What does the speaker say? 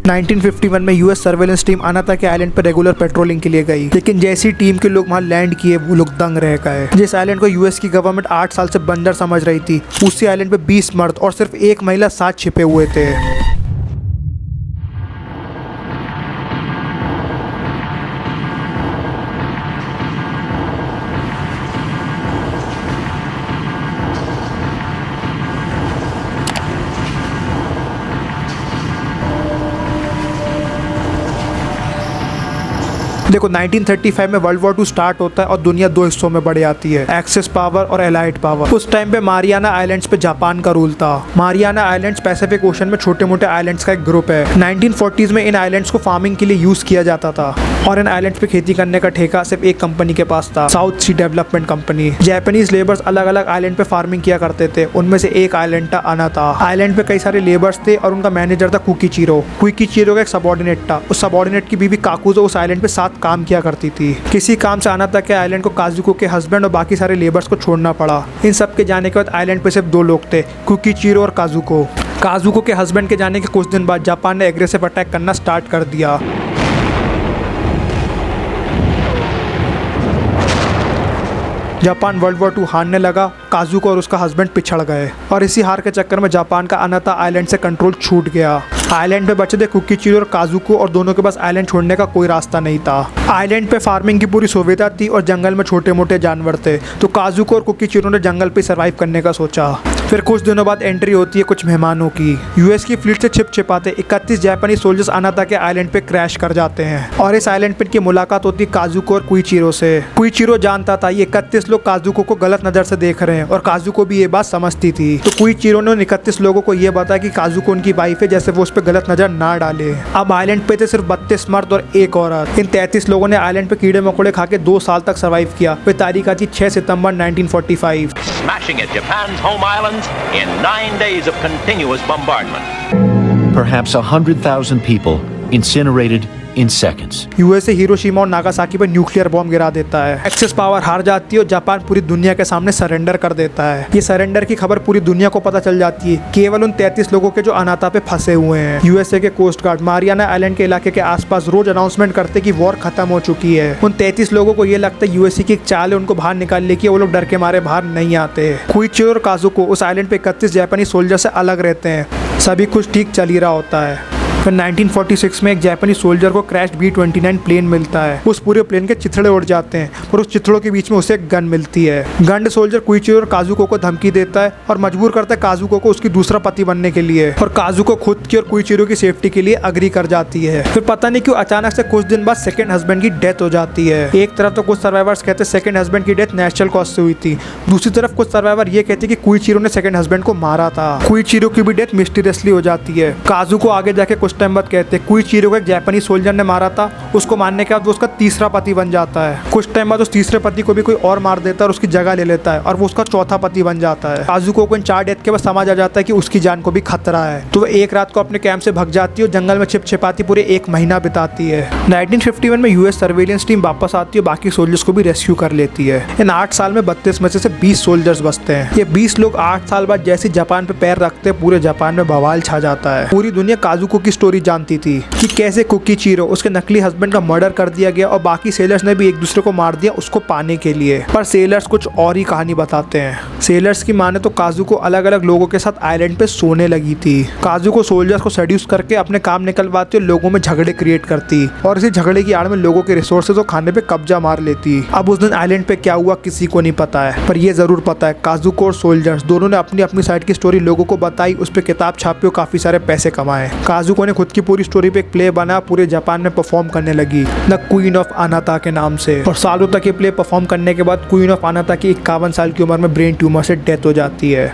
1951 में US surveillance team अनाता के island पर रेगुलर पेट्रोलिंग के लिए गई, लेकिन जैसी टीम के लोग वहां लैंड किए वो लोग दंग रह गए। जिस आइलैंड को यूएस की गवर्नमेंट 8 साल से बंजर समझ रही थी, उसी आइलैंड पे 20 मर्द और सिर्फ एक महिला साथ छिपे हुए थे। देखो 1935 में वर्ल्ड वॉर 2 स्टार्ट होता है और दुनिया दो हिस्सों में बढ़ जाती है, एक्सेस पावर और एलाइड पावर। उस टाइम पे मारियाना आइलैंड्स पे जापान का रूल था। मारियाना आइलैंड्स पैसिफिक ओशन में छोटे मोटे आइलैंड्स का एक ग्रुप है। 1940s में इन आइलैंड्स को फार्मिंग के लिए यूज किया जाता था और इन आइलैंड्स पे खेती करने का ठेका सिर्फ एक कंपनी के पास था, साउथ सी डेवलपमेंट कंपनी। जापानीज लेबर्स अलग अलग आइलैंड पे फार्मिंग किया करते थे, उनमें से एक आइलैंड था अनाता। आइलैंड पे कई सारे लेबर्स थे और उनका मैनेजर था कुकीचीरो। कुकीचीरो का एक सबऑर्डिनेट था, उस सबऑर्डिनेट की बीवी काकुजो उस आइलैंड पे साथ काम किया करती थी। किसी काम से अनाता के आइलैंड को काजुको के हस्बैंड और बाकी सारे लेबर्स को छोड़ना पड़ा। इन सब के जाने के बाद आइलैंड पे सिर्फ 2 लोग थे, कुकीचीरो और काजुको। काजुको के हस्बैंड के जाने के कुछ दिन बाद जापान ने एग्रेसिव अटैक करना स्टार्ट कर दिया। जापान वर्ल्ड वॉर 2 हारने लगा, काजुको और उसका हस्बैंड पिछड़ गए और इसी हार के चक्कर में जापान का अनाता आइलैंड से कंट्रोल छूट गया। आइलैंड पे बचे थे कुकीचीरो और काजुको और दोनों के पास आइलैंड छोड़ने का कोई रास्ता नहीं था। आइलैंड पे फार्मिंग की पूरी सुविधा थी और जंगल में छोटे मोटे जानवर थे, तो काजुको और कुकीचीरो ने जंगल पे सर्वाइव करने का सोचा। फिर कुछ दिनों बाद एंट्री होती है कुछ मेहमानों की। यूएस की फ्लीट से छिपाते 31 जापानी सोल्जर्स अनाता के आइलैंड पे क्रैश कर जाते हैं और इस आइलैंड पे इनकी मुलाकात होती है काजुको और कुईचीरो से। कुईचीरो जानता था ये 31 लोग काजुको को गलत नजर से देख रहे हैं और काजुको भी ये बात समझती थी, तो कुईचीरो ने 31 लोगों को ये बताया कि काजुको उनकी वाइफ है, जैसे वो उस पर गलत नजर ना डाले। अब आइलैंड पे थे सिर्फ 32 मर्द और एक औरत। इन 33 लोगों ने आइलैंड पे कीड़े मकोड़े खा के 2 साल तक सर्वाइव किया। फिर तारीख आती 6 सितंबर 1945। Smashing at Japan's home islands in 9 days of continuous bombardment. Perhaps 100,000 people incinerated in seconds. USA Hiroshima और नागासाकी पर न्यूक्लियर बॉम्ब गिरा देता है। एक्सेस पावर हार जाती है और जापान पूरी दुनिया के सामने सरेंडर कर देता है। ये सरेंडर की खबर पूरी दुनिया को पता चल जाती है, केवल उन 33 लोगों के जो अनाता पे फंसे हुए हैं। यूएसए के कोस्ट गार्ड मारियाना आइलैंड के इलाके के आसपास रोज अनाउंसमेंट करते कि वॉर खत्म हो चुकी है। उन 33 लोगों को ये लगता है यूएसए की एक चाल है उनको बाहर निकालने की, वो लोग डर के मारे बाहर नहीं आते। कुईचीरो और काजुको उस आइलैंड पे 31 जापानी सोल्जर से अलग रहते हैं। सभी कुछ ठीक चल ही रहा होता है। फिर 1946 में एक जापानी सोल्जर को क्रैश्ड B-29 प्लेन मिलता है। उस पूरे प्लेन के चिथड़े उड़ जाते हैं और उस चिथड़ों के बीच में उसे एक गन मिलती है। गन सोल्जर कुईचीरो और काजुको को धमकी देता है और मजबूर करता है काजुको को उसकी दूसरा पति बनने के लिए, और काजुको खुद की और कुईचीरो की सेफ्टी के लिए अग्री कर जाती है। फिर पता नहीं क्यों अचानक से कुछ दिन बाद सेकंड हस्बैंड की डेथ हो जाती है। एक तरफ तो कुछ सर्वाइवर्स कहते हैं सेकंड हस्बैंड की डेथ नेचुरल कॉज से हुई थी, दूसरी तरफ कुछ सर्वाइवर ये कहते हैं कि कुईचीरो ने सेकंड हस्बैंड को मारा था। कुईचीरो की भी डेथ मिस्टीरियसली हो जाती है। काजुको आगे जाके कुछ टाइम बाद कहते हैं कुईचीरो को एक जापानी सोल्जर ने मारा था, उसको मारने के बाद वो उसका तीसरा पति बन जाता है। कुछ टाइम बाद उस तीसरे पति को भी कोई और मार देता है और उसकी जगह ले लेता है और वो उसका चौथा पति बन जाता है। काजुको को इन 4 डेथ के बाद समझ आ जाता है कि उसकी जान को भी खतरा है, तो वो एक रात को अपने कैंप से भाग जाती है और जंगल में छिपाती पूरे 1 महीना बिताती है। 1951 में यूएस सर्वेलेंस टीम वापस आती है, बाकी सोल्जर्स को भी रेस्क्यू कर लेती है। इन 8 साल में 32 में से 20 सोल्जर्स बचते हैं। ये 20 लोग 8 साल बाद जैसे जापान पे पैर रखते हैं, पूरे जापान में बवाल छा जाता है। पूरी दुनिया काजुको की स्टोरी जानती थी कि कैसे कुकीचीरो उसके नकली हस्बैंड का मर्डर कर दिया गया और बाकी सेलर्स ने भी एक दूसरे को मार दिया उसको पाने के लिए। पर सेलर्स कुछ और ही कहानी बताते हैं। सेलर्स की माने तो काजुको अलग अलग लोगों के साथ आइलैंड पे सोने लगी थी। काजुको सोल्जर्स को सेड्यूस करके अपने काम निकलवाती और लोगों में झगड़े क्रिएट करती और इसी झगड़े की आड़ में लोगों के रिसोर्सेज और खाने पे कब्जा मार लेती। अब उस दिन आइलैंड पे क्या हुआ किसी को नहीं पता है, पर यह जरूर पता है काजुको और सोल्जर्स दोनों ने अपनी अपनी साइड की स्टोरी लोगों को बताई, उस पर किताब छापी और काफी सारे पैसे कमाए। काजुको ने खुद की पूरी स्टोरी पे एक प्ले बना, पूरे जापान में परफॉर्म करने लगी द क्वीन ऑफ अनाता के नाम से, और सालों तक ये प्ले परफॉर्म करने के बाद क्वीन ऑफ अनाता की 51 साल की उम्र में ब्रेन ट्यूमर से डेथ हो जाती है।